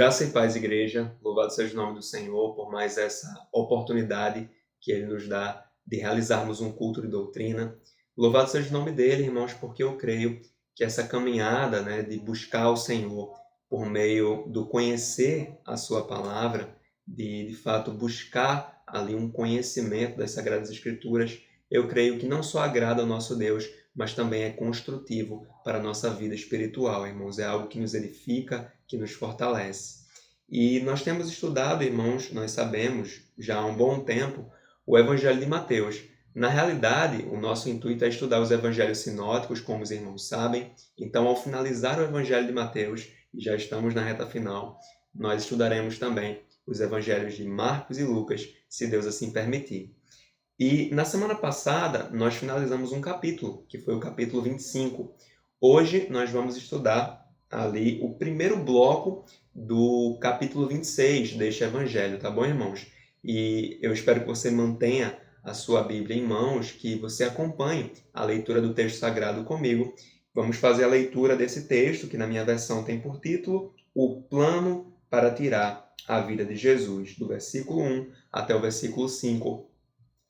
Graça e paz, igreja. Louvado seja o nome do Senhor por mais essa oportunidade que Ele nos dá de realizarmos um culto de doutrina. Louvado seja o nome dele, irmãos, porque eu creio que essa caminhada, de buscar o Senhor por meio do conhecer a sua palavra, de fato buscar ali um conhecimento das Sagradas Escrituras, eu creio que não só agrada ao nosso Deus, mas também é construtivo para a nossa vida espiritual, irmãos. É algo que nos edifica, que nos fortalece. E nós temos estudado, irmãos, nós sabemos já há um bom tempo, o Evangelho de Mateus. Na realidade, o nosso intuito é estudar os evangelhos sinóticos, como os irmãos sabem. Então, ao finalizar o Evangelho de Mateus, e já estamos na reta final, nós estudaremos também os evangelhos de Marcos e Lucas, se Deus assim permitir. E na semana passada, nós finalizamos um capítulo, que foi o capítulo 25. Hoje, nós vamos estudar ali o primeiro bloco do capítulo 26 deste evangelho, tá bom, irmãos? E eu espero que você mantenha a sua Bíblia em mãos, que você acompanhe a leitura do texto sagrado comigo. Vamos fazer a leitura desse texto, que na minha versão tem por título O Plano para Tirar a Vida de Jesus, do versículo 1 até o versículo 5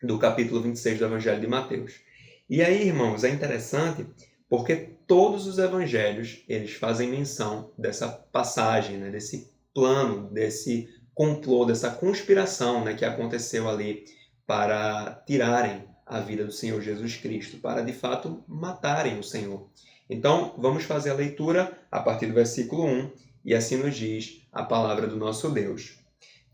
do capítulo 26 do Evangelho de Mateus. E aí, irmãos, é interessante porque todos os evangelhos, eles fazem menção dessa passagem, desse plano, desse complô, dessa conspiração que aconteceu ali para tirarem a vida do Senhor Jesus Cristo, para de fato matarem o Senhor. Então, vamos fazer a leitura a partir do versículo 1, e assim nos diz a palavra do nosso Deus.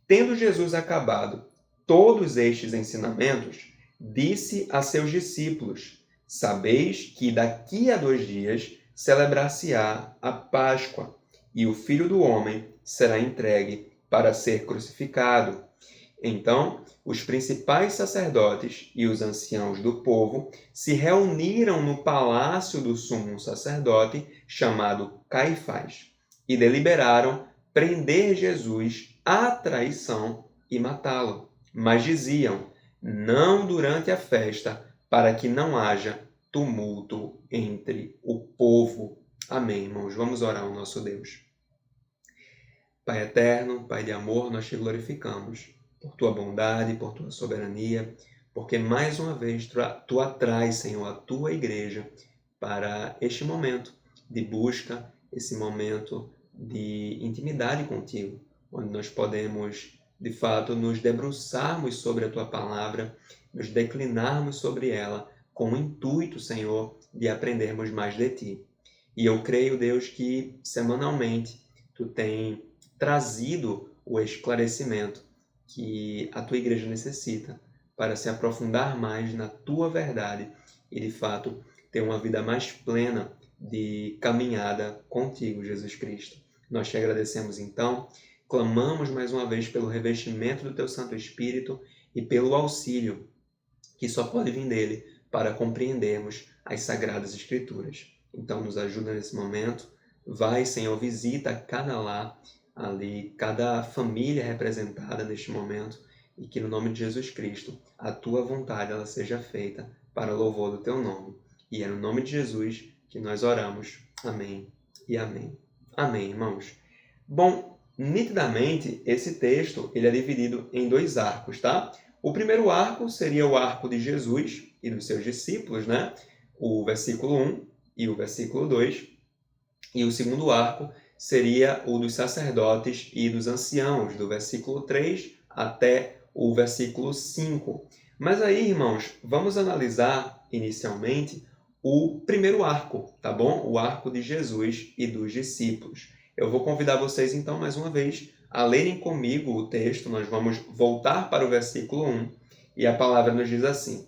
Tendo Jesus acabado todos estes ensinamentos, disse a seus discípulos: Sabeis que daqui a 2 dias celebrar-se-á a Páscoa, e o Filho do Homem será entregue para ser crucificado. Então, os principais sacerdotes e os anciãos do povo se reuniram no palácio do sumo sacerdote, chamado Caifás, e deliberaram prender Jesus à traição e matá-lo. Mas diziam: não durante a festa, para que não haja tumulto entre o povo. Amém, irmãos. Vamos orar ao nosso Deus. Pai eterno, Pai de amor, nós te glorificamos por tua bondade, por tua soberania, porque mais uma vez tu atrais, Senhor, a tua igreja para este momento de busca, esse momento de intimidade contigo, onde nós podemos, de fato, nos debruçarmos sobre a tua palavra, nos declinarmos sobre ela, com o intuito, Senhor, de aprendermos mais de ti. E eu creio, Deus, que semanalmente tu tem trazido o esclarecimento que a tua igreja necessita para se aprofundar mais na tua verdade e, de fato, ter uma vida mais plena de caminhada contigo, Jesus Cristo. Nós te agradecemos, então, clamamos mais uma vez pelo revestimento do teu Santo Espírito e pelo auxílio que só pode vir dele para compreendermos as Sagradas Escrituras. Então, nos ajuda nesse momento. Vai, Senhor, visita cada lar ali, cada família representada neste momento, e que no nome de Jesus Cristo a tua vontade ela seja feita para o louvor do teu nome. E é no nome de Jesus que nós oramos. Amém e amém. Amém, irmãos. Bom, nitidamente esse texto ele é dividido em 2 arcos, tá? O primeiro arco seria o arco de Jesus e dos seus discípulos, O versículo 1 e o versículo 2. E o segundo arco seria o dos sacerdotes e dos anciãos, do versículo 3 até o versículo 5. Mas aí, irmãos, vamos analisar inicialmente o primeiro arco, tá bom? O arco de Jesus e dos discípulos. Eu vou convidar vocês, então, mais uma vez, a lerem comigo o texto. Nós vamos voltar para o versículo 1 e a palavra nos diz assim: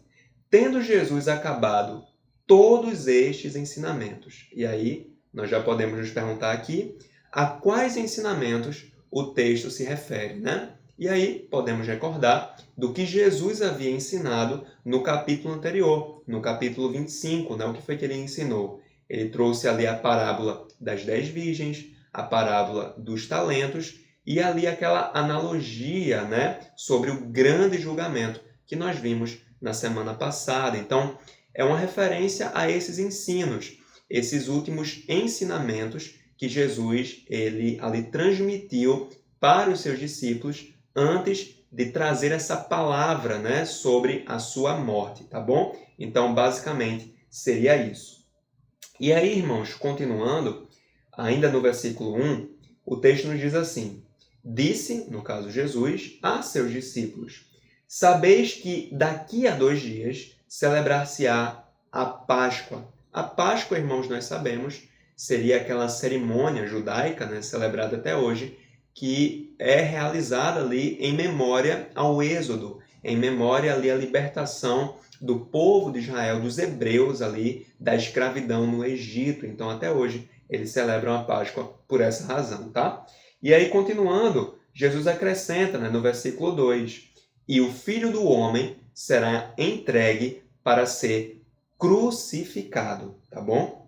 Tendo Jesus acabado todos estes ensinamentos. E aí, nós já podemos nos perguntar aqui a quais ensinamentos o texto se refere, E aí podemos recordar do que Jesus havia ensinado no capítulo anterior, no capítulo 25, O que foi que ele ensinou? Ele trouxe ali a parábola das 10 virgens, a parábola dos talentos e ali aquela analogia, sobre o grande julgamento que nós vimos na semana passada. Então, é uma referência a esses ensinos, esses últimos ensinamentos que Jesus ele ali transmitiu para os seus discípulos antes de trazer essa palavra, né, sobre a sua morte, tá bom? Então, basicamente, seria isso. E aí, irmãos, continuando, ainda no versículo 1, o texto nos diz assim: Disse, no caso Jesus, a seus discípulos: Sabeis que daqui a 2 dias celebrar-se-á a Páscoa. A Páscoa, irmãos, nós sabemos, seria aquela cerimônia judaica, né, celebrada até hoje, que é realizada ali em memória ao Êxodo, em memória ali à libertação do povo de Israel, dos hebreus ali, da escravidão no Egito. Então, até hoje, eles celebram a Páscoa por essa razão, tá? E aí, continuando, Jesus acrescenta, né, no versículo 2, e o Filho do Homem será entregue para ser crucificado, tá bom?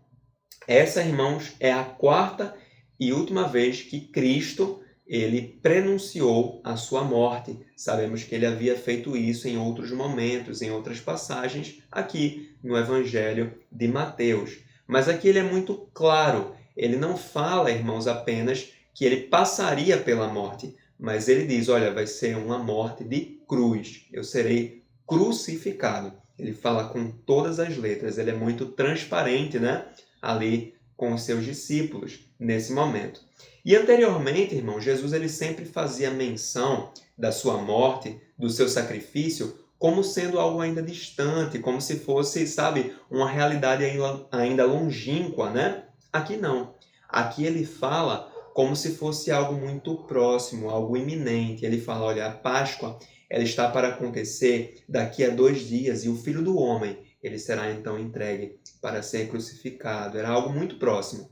Essa, irmãos, é a 4ª e última vez que Cristo ele prenunciou a sua morte. Sabemos que ele havia feito isso em outros momentos, em outras passagens, aqui no Evangelho de Mateus. Mas aqui ele é muito claro. Ele não fala, irmãos, apenas que ele passaria pela morte, mas ele diz, olha, vai ser uma morte de cruz. Eu serei crucificado. Ele fala com todas as letras. Ele é muito transparente, né? Ali com os seus discípulos nesse momento. E anteriormente, irmão, Jesus ele sempre fazia menção da sua morte, do seu sacrifício, como sendo algo ainda distante, como se fosse, sabe, uma realidade ainda longínqua, né? Aqui não. Aqui ele fala como se fosse algo muito próximo, algo iminente. Ele fala, olha, a Páscoa ela está para acontecer daqui a 2 dias e o Filho do Homem ele será então entregue para ser crucificado. Era algo muito próximo.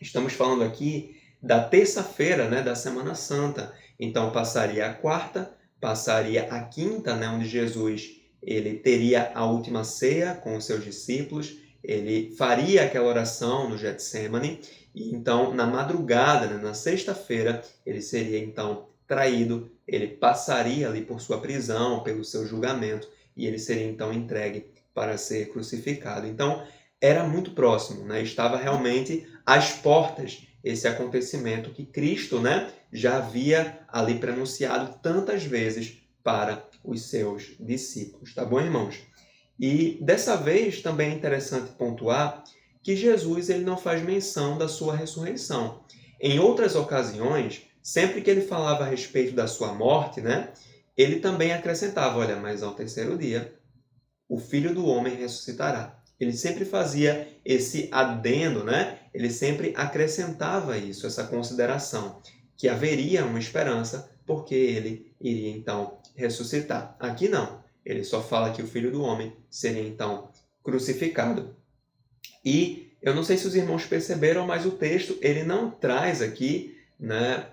Estamos falando aqui da terça-feira, né, da Semana Santa. Então, passaria a 4ª, passaria a 5ª, né, onde Jesus ele teria a última ceia com os seus discípulos, ele faria aquela oração no Getsêmani, e então, na madrugada, né, na sexta-feira, ele seria então traído, ele passaria ali por sua prisão, pelo seu julgamento, e ele seria então entregue para ser crucificado. Então, era muito próximo, né? Estava realmente às portas esse acontecimento que Cristo, né, já havia ali pronunciado tantas vezes para os seus discípulos. Tá bom, irmãos? E dessa vez também é interessante pontuar que Jesus ele não faz menção da sua ressurreição. Em outras ocasiões, sempre que ele falava a respeito da sua morte, né, ele também acrescentava, olha, mas ao terceiro dia o Filho do Homem ressuscitará. Ele sempre fazia esse adendo, né? Ele sempre acrescentava isso, essa consideração, que haveria uma esperança porque ele iria então ressuscitar. Aqui não. Ele só fala que o Filho do Homem seria então crucificado. E eu não sei se os irmãos perceberam, mas o texto ele não traz aqui, né,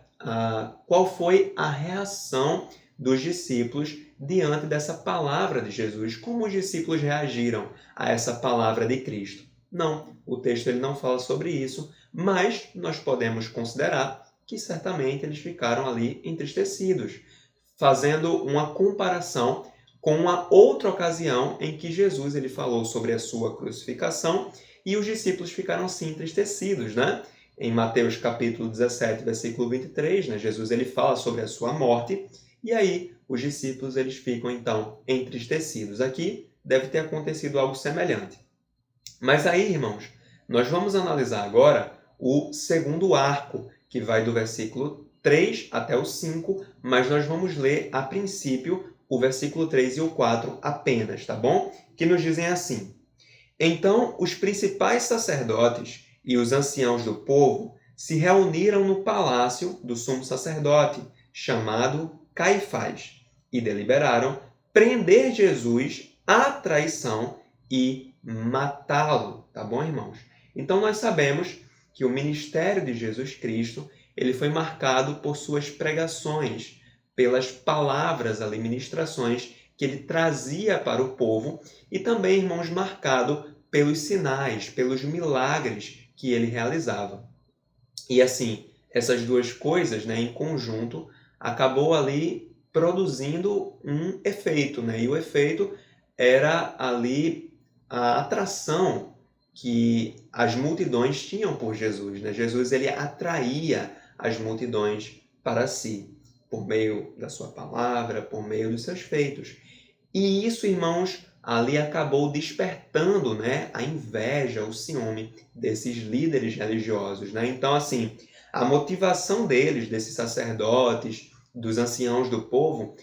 qual foi a reação dos discípulos diante dessa palavra de Jesus. Como os discípulos reagiram a essa palavra de Cristo? Não, o texto ele não fala sobre isso, mas nós podemos considerar que certamente eles ficaram ali entristecidos, fazendo uma comparação com uma outra ocasião em que Jesus ele falou sobre a sua crucificação e os discípulos ficaram sim entristecidos, né? Em Mateus capítulo 17, versículo 23, né, Jesus ele fala sobre a sua morte e aí os discípulos eles ficam então entristecidos. Aqui deve ter acontecido algo semelhante. Mas aí, irmãos, nós vamos analisar agora o segundo arco, que vai do versículo 3 até o 5, mas nós vamos ler a princípio o versículo 3 e o 4 apenas, tá bom? Que nos dizem assim: Então os principais sacerdotes e os anciãos do povo se reuniram no palácio do sumo sacerdote, chamado Caifás, e deliberaram prender Jesus à traição e matá-lo. Tá bom, irmãos? Então nós sabemos que o ministério de Jesus Cristo ele foi marcado por suas pregações, pelas palavras ali, ministrações que ele trazia para o povo e também, irmãos, marcado pelos sinais, pelos milagres que ele realizava. E assim, essas duas coisas, né, em conjunto, acabou ali produzindo um efeito, né? E o efeito era ali a atração que as multidões tinham por Jesus, né? Jesus ele atraía as multidões para si, por meio da sua palavra, por meio dos seus feitos. E isso, irmãos, ali acabou despertando, né, a inveja, o ciúme desses líderes religiosos, né? Então, assim, a motivação deles, desses sacerdotes, dos anciãos do povo,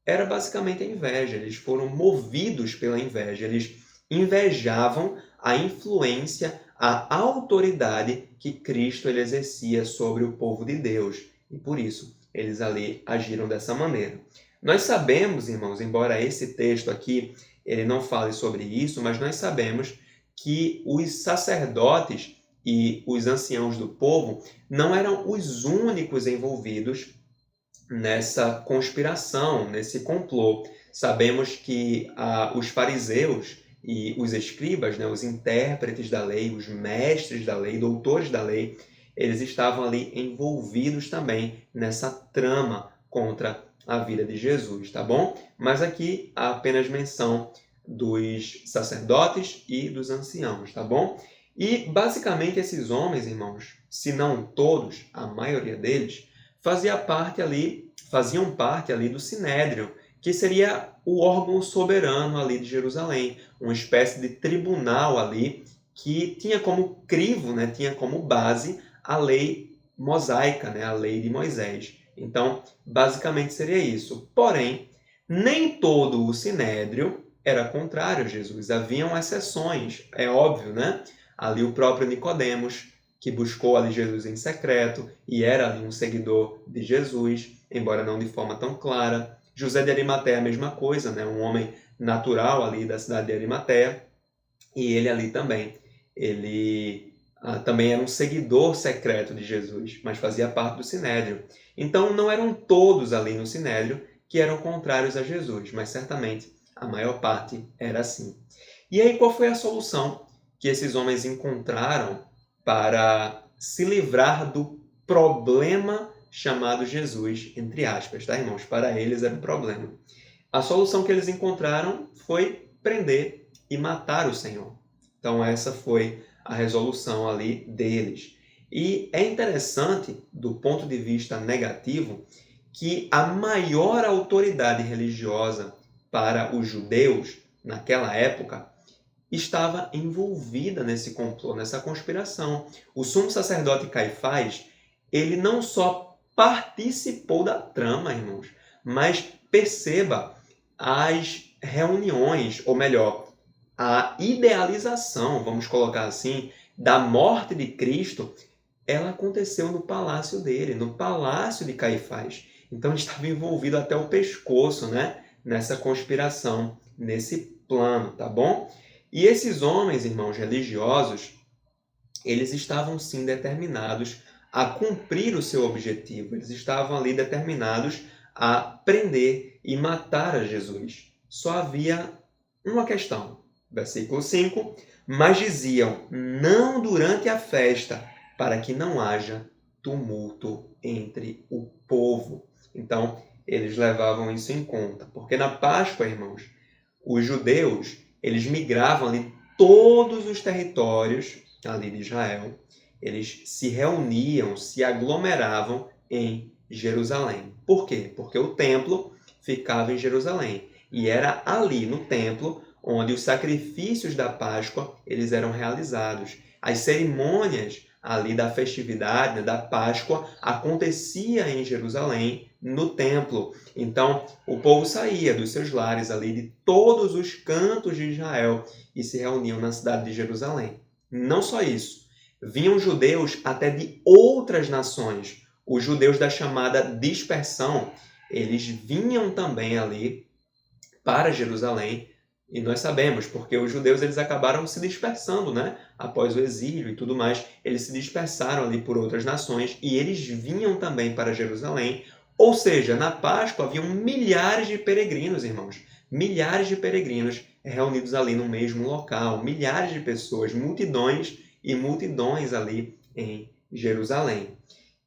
era basicamente a inveja. Eles foram movidos pela inveja. Eles invejavam a influência, a autoridade que Cristo ele exercia sobre o povo de Deus. E por isso, eles ali agiram dessa maneira. Nós sabemos, irmãos, embora esse texto aqui ele não fale sobre isso, mas nós sabemos que os sacerdotes e os anciãos do povo não eram os únicos envolvidos nessa conspiração, nesse complô. Sabemos que os fariseus e os escribas, né, os intérpretes da lei, os mestres da lei, doutores da lei, eles estavam ali envolvidos também nessa trama contra a vida de Jesus, tá bom? Mas aqui há apenas menção dos sacerdotes e dos anciãos, tá bom? E basicamente esses homens, irmãos, se não todos, a maioria deles, faziam parte ali do Sinédrio, que seria o órgão soberano ali de Jerusalém, uma espécie de tribunal ali que tinha como crivo, né, tinha como base a lei mosaica, né, a lei de Moisés. Então, basicamente seria isso. Porém, nem todo o Sinédrio era contrário a Jesus. Haviam exceções, é óbvio, né? Ali o próprio Nicodemos, que buscou ali Jesus em secreto e era ali um seguidor de Jesus, embora não de forma tão clara. José de Arimateia, a mesma coisa, né? Um homem natural ali da cidade de Arimateia, e ele ali também. Ele também era um seguidor secreto de Jesus, mas fazia parte do Sinédrio. Então não eram todos ali no Sinédrio que eram contrários a Jesus, mas certamente a maior parte era assim. E aí qual foi a solução que esses homens encontraram para se livrar do problema chamado Jesus, entre aspas, tá, irmãos? Para eles era um problema. A solução que eles encontraram foi prender e matar o Senhor. Então essa foi a resolução ali deles. E é interessante, do ponto de vista negativo, que a maior autoridade religiosa para os judeus naquela época estava envolvida nesse complô, nessa conspiração. O sumo sacerdote Caifás, ele não só participou da trama, irmãos, mas perceba as reuniões, ou melhor, a idealização, vamos colocar assim, da morte de Cristo, ela aconteceu no palácio dele, no palácio de Caifás. Então estava envolvido até o pescoço, né, nessa conspiração, nesse plano, tá bom? E esses homens, irmãos religiosos, eles estavam sim determinados a cumprir o seu objetivo. Eles estavam ali determinados a prender e matar a Jesus. Só havia uma questão. Versículo 5. Mas diziam, não durante a festa, para que não haja tumulto entre o povo. Então, eles levavam isso em conta. Porque na Páscoa, irmãos, os judeus, eles migravam ali todos os territórios ali de Israel. Eles se reuniam, se aglomeravam em Jerusalém. Por quê? Porque o templo ficava em Jerusalém. E era ali no templo onde os sacrifícios da Páscoa eles eram realizados. As cerimônias ali da festividade, né, da Páscoa, acontecia em Jerusalém, no templo. Então, o povo saía dos seus lares ali, de todos os cantos de Israel, e se reuniam na cidade de Jerusalém. Não só isso, vinham judeus até de outras nações. Os judeus da chamada dispersão, eles vinham também ali para Jerusalém. E nós sabemos, porque os judeus eles acabaram se dispersando, né? Após o exílio e tudo mais, eles se dispersaram ali por outras nações e eles vinham também para Jerusalém. Ou seja, na Páscoa haviam milhares de peregrinos, irmãos. Milhares de peregrinos reunidos ali no mesmo local. Milhares de pessoas, multidões e multidões ali em Jerusalém.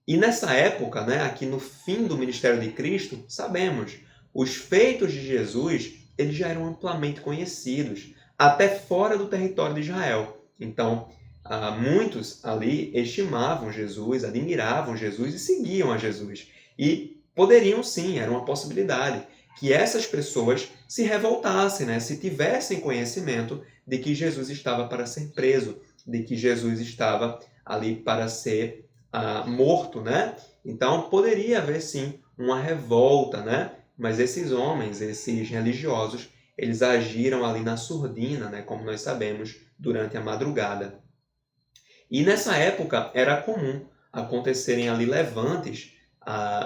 E nessa época, né, aqui no fim do ministério de Cristo, sabemos, os feitos de Jesus eles já eram amplamente conhecidos, até fora do território de Israel. Então, muitos ali estimavam Jesus, admiravam Jesus e seguiam a Jesus. E poderiam sim, era uma possibilidade, que essas pessoas se revoltassem, né? Se tivessem conhecimento de que Jesus estava para ser preso, de que Jesus estava ali para ser morto, né? Então, poderia haver sim uma revolta, né? Mas esses homens, esses religiosos, eles agiram ali na surdina, né? Como nós sabemos, durante a madrugada. E nessa época era comum acontecerem ali levantes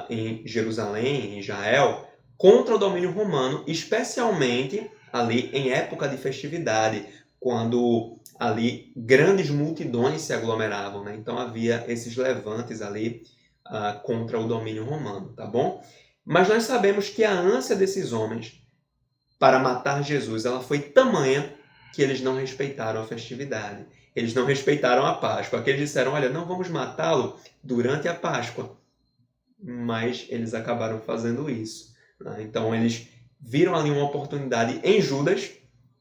em Jerusalém, em Israel, contra o domínio romano, especialmente ali em época de festividade, quando ali grandes multidões se aglomeravam, né? Então havia esses levantes ali contra o domínio romano, tá bom? Mas nós sabemos que a ânsia desses homens para matar Jesus, ela foi tamanha que eles não respeitaram a festividade. Eles não respeitaram a Páscoa. Que eles disseram, olha, não vamos matá-lo durante a Páscoa. Mas eles acabaram fazendo isso. Né? Então, eles viram ali uma oportunidade em Judas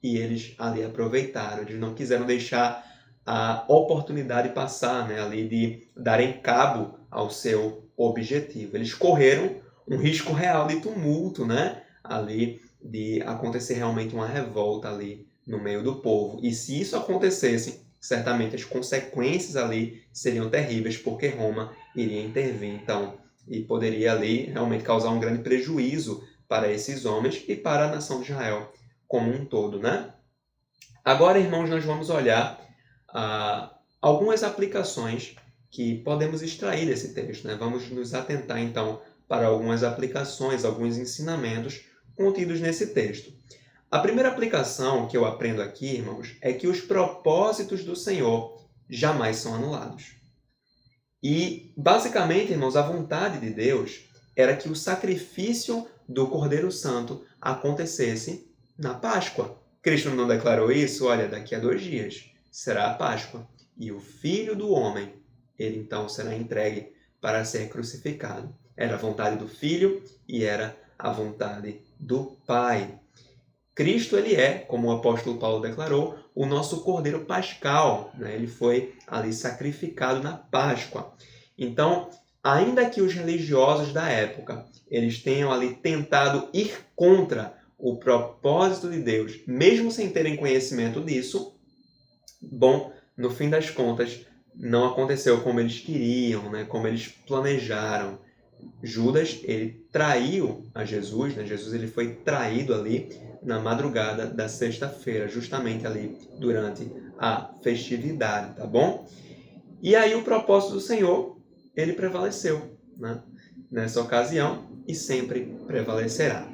e eles ali aproveitaram. Eles não quiseram deixar a oportunidade passar, né? Ali de darem cabo ao seu objetivo. Eles correram um risco real de tumulto, né? Ali de acontecer realmente uma revolta ali no meio do povo. E se isso acontecesse, certamente as consequências ali seriam terríveis, porque Roma iria intervir, então, e poderia ali realmente causar um grande prejuízo para esses homens e para a nação de Israel como um todo, né? Agora, irmãos, nós vamos olhar algumas aplicações que podemos extrair desse texto, né? Vamos nos atentar, então, para algumas aplicações, alguns ensinamentos contidos nesse texto. A primeira aplicação que eu aprendo aqui, irmãos, é que os propósitos do Senhor jamais são anulados. E, basicamente, irmãos, a vontade de Deus era que o sacrifício do Cordeiro Santo acontecesse na Páscoa. Cristo não declarou isso? Olha, daqui a 2 dias será a Páscoa. E o Filho do Homem, ele então será entregue para ser crucificado. Era a vontade do Filho e era a vontade do Pai. Cristo, ele é, como o apóstolo Paulo declarou, o nosso Cordeiro Pascal, né? Ele foi ali sacrificado na Páscoa. Então, ainda que os religiosos da época, eles tenham ali tentado ir contra o propósito de Deus, mesmo sem terem conhecimento disso, bom, no fim das contas, não aconteceu como eles queriam, né? Como eles planejaram. Judas, ele traiu a Jesus, né? Jesus ele foi traído ali na madrugada da sexta-feira, justamente ali durante a festividade, tá bom? E aí o propósito do Senhor, ele prevaleceu, né? Nessa ocasião e sempre prevalecerá.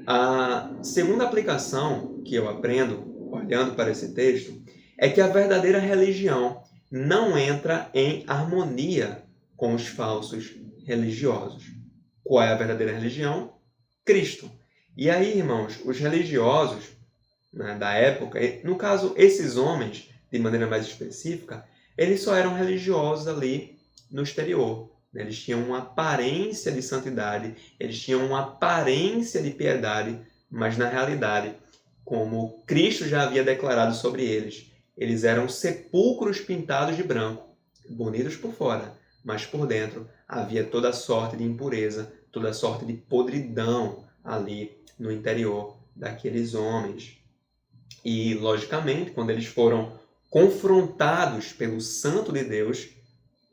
A segunda aplicação que eu aprendo, olhando para esse texto, é que a verdadeira religião não entra em harmonia com os falsos religiosos. Qual é a verdadeira religião? Cristo. E aí, irmãos, os religiosos, né, da época, no caso, esses homens, de maneira mais específica, eles só eram religiosos ali no exterior. Né? Eles tinham uma aparência de santidade, eles tinham uma aparência de piedade, mas na realidade, como Cristo já havia declarado sobre eles, eles eram sepulcros pintados de branco, bonitos por fora, mas por dentro havia toda sorte de impureza, toda sorte de podridão ali no interior daqueles homens. E, logicamente, quando eles foram confrontados pelo Santo de Deus,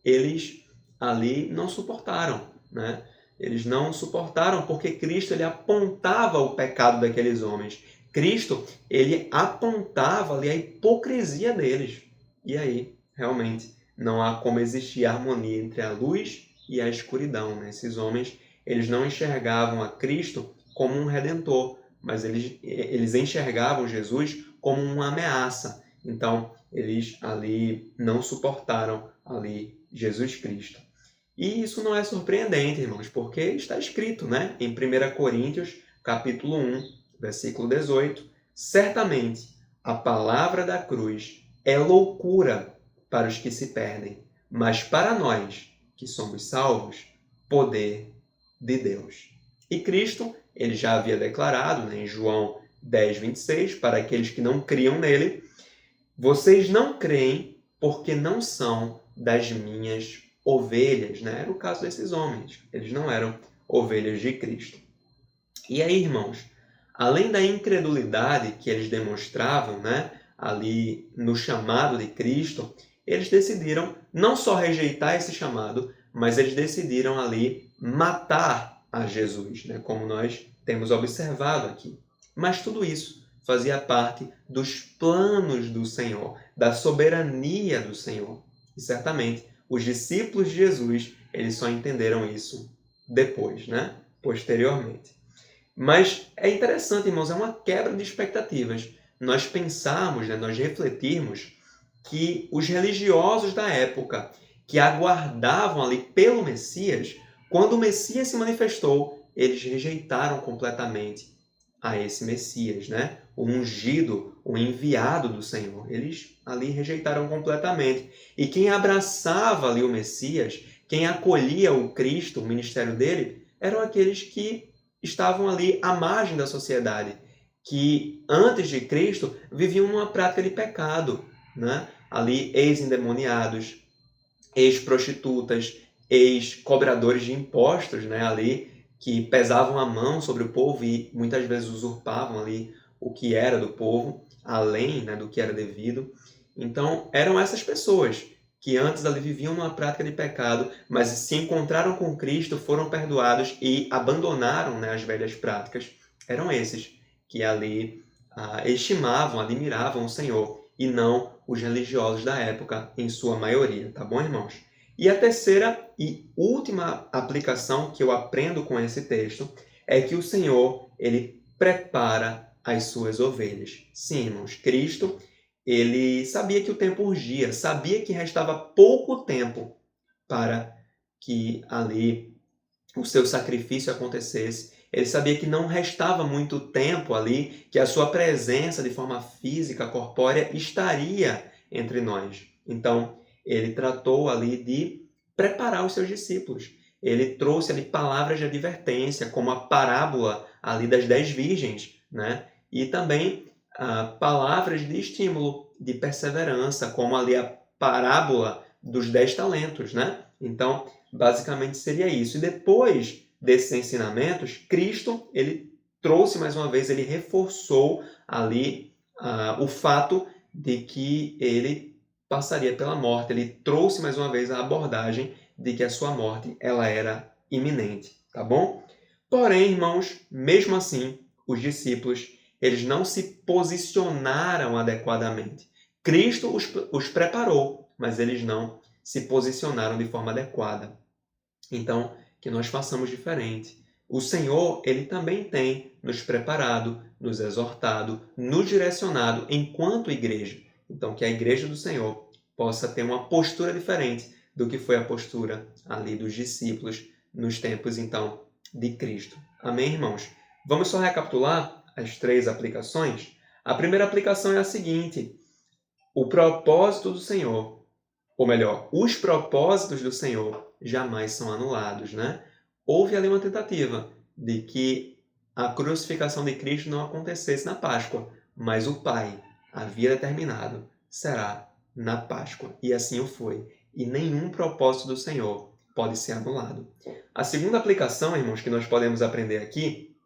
eles ali não suportaram, né? Eles não suportaram porque Cristo ele apontava o pecado daqueles homens. Cristo ele apontava ali a hipocrisia deles. E aí, realmente, não há como existir harmonia entre a luz e a escuridão. Né? Esses homens eles não enxergavam a Cristo como um redentor, mas eles enxergavam Jesus como uma ameaça. Então, eles ali não suportaram ali Jesus Cristo. E isso não é surpreendente, irmãos, porque está escrito, né, em 1 Coríntios, capítulo 1, versículo 18, certamente a palavra da cruz é loucura para os que se perdem, mas para nós que somos salvos, poder de Deus. E Cristo, ele já havia declarado, né, em João 10, 26, para aqueles que não criam nele, Vocês não creem porque não são das minhas ovelhas, né? Era o caso desses homens. Eles não eram ovelhas de Cristo. E aí, irmãos, além da incredulidade que eles demonstravam, né, ali no chamado de Cristo, eles decidiram não só rejeitar esse chamado, mas eles decidiram ali matar a Jesus, né, como nós temos observado aqui. Mas tudo isso fazia parte dos planos do Senhor, da soberania do Senhor. E certamente os discípulos de Jesus, eles só entenderam isso depois, né, posteriormente. Mas é interessante, irmãos, é uma quebra de expectativas. Nós pensarmos, né, nós refletirmos que os religiosos da época que aguardavam ali pelo Messias, quando o Messias se manifestou, eles rejeitaram completamente a esse Messias, né? O ungido, o enviado do Senhor. Eles ali rejeitaram completamente. E quem abraçava ali o Messias, quem acolhia o Cristo, o ministério dele, eram aqueles que estavam ali à margem da sociedade, que antes de Cristo viviam numa prática de pecado, né? Ali ex-endemoniados, ex-prostitutas, ex-cobradores de impostos, né? Ali que pesavam a mão sobre o povo e muitas vezes usurpavam ali o que era do povo, além, né, do que era devido. Então, eram essas pessoas que antes ali viviam numa prática de pecado, mas se encontraram com Cristo, foram perdoados e abandonaram, né, as velhas práticas. Eram esses que ali estimavam, admiravam o Senhor, e não os religiosos da época, em sua maioria. Tá bom, irmãos? E a terceira e última aplicação que eu aprendo com esse texto é que o Senhor, ele prepara as suas ovelhas. Sim, irmãos, Cristo, ele sabia que o tempo urgia, sabia que restava pouco tempo para que ali o seu sacrifício acontecesse. Ele sabia que não restava muito tempo ali, que a sua presença de forma física, corpórea, estaria entre nós. Então, ele tratou ali de preparar os seus discípulos. Ele trouxe ali palavras de advertência, como a parábola ali das 10 virgens, né? E também palavras de estímulo, de perseverança, como ali a parábola dos 10 talentos, né? Então, basicamente seria isso. E depois desses ensinamentos, Cristo, ele trouxe mais uma vez, ele reforçou ali o fato de que ele passaria pela morte. Ele trouxe mais uma vez a abordagem de que a sua morte ela era iminente, tá bom? Porém, irmãos, mesmo assim, os discípulos, eles não se posicionaram adequadamente. Cristo os preparou, mas eles não se posicionaram de forma adequada. Então, que nós façamos diferente. O Senhor, ele também tem nos preparado, nos exortado, nos direcionado enquanto igreja. Então, que a igreja do Senhor possa ter uma postura diferente do que foi a postura ali dos discípulos nos tempos, então, de Cristo. Amém, irmãos? Vamos só recapitular as 3 aplicações? A primeira aplicação é a seguinte: o propósito do Senhor, ou melhor, os propósitos do Senhor jamais são anulados, né? Houve ali uma tentativa de que a crucificação de Cristo não acontecesse na Páscoa, mas o Pai havia determinado, será na Páscoa. E assim o foi. E nenhum propósito do Senhor pode ser anulado. A segunda aplicação, irmãos, que nós podemos aprender aqui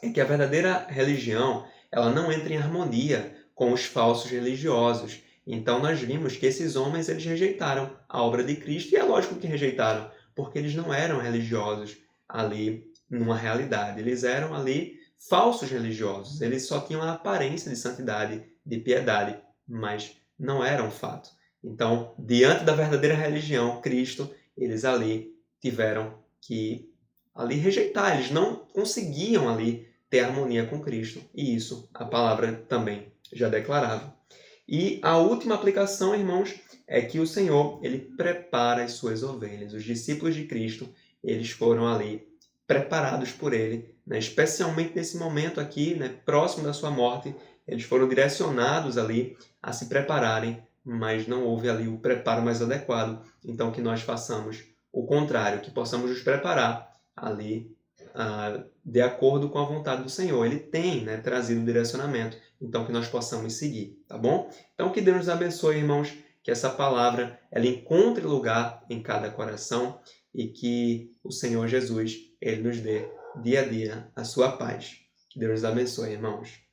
é que a verdadeira religião, ela não entra em harmonia com os falsos religiosos. Então nós vimos que esses homens eles rejeitaram a obra de Cristo, e é lógico que rejeitaram, porque eles não eram religiosos ali numa realidade. Eles eram ali falsos religiosos. Eles só tinham a aparência de santidade, de piedade, mas não eram fato. Então, diante da verdadeira religião, Cristo, eles ali tiveram que ali rejeitar. Eles não conseguiam ali ter harmonia com Cristo. E isso a palavra também já declarava. E a última aplicação, irmãos, é que o Senhor, ele prepara as suas ovelhas. Os discípulos de Cristo, eles foram ali preparados por ele, né? Especialmente nesse momento aqui, né, próximo da sua morte, eles foram direcionados ali a se prepararem, mas não houve ali o preparo mais adequado. Então, que nós façamos o contrário, que possamos nos preparar ali de acordo com a vontade do Senhor. Ele tem, né, trazido direcionamento, então que nós possamos seguir, tá bom? Então que Deus nos abençoe, irmãos, que essa palavra ela encontre lugar em cada coração e que o Senhor Jesus ele nos dê dia a dia a sua paz. Que Deus nos abençoe, irmãos.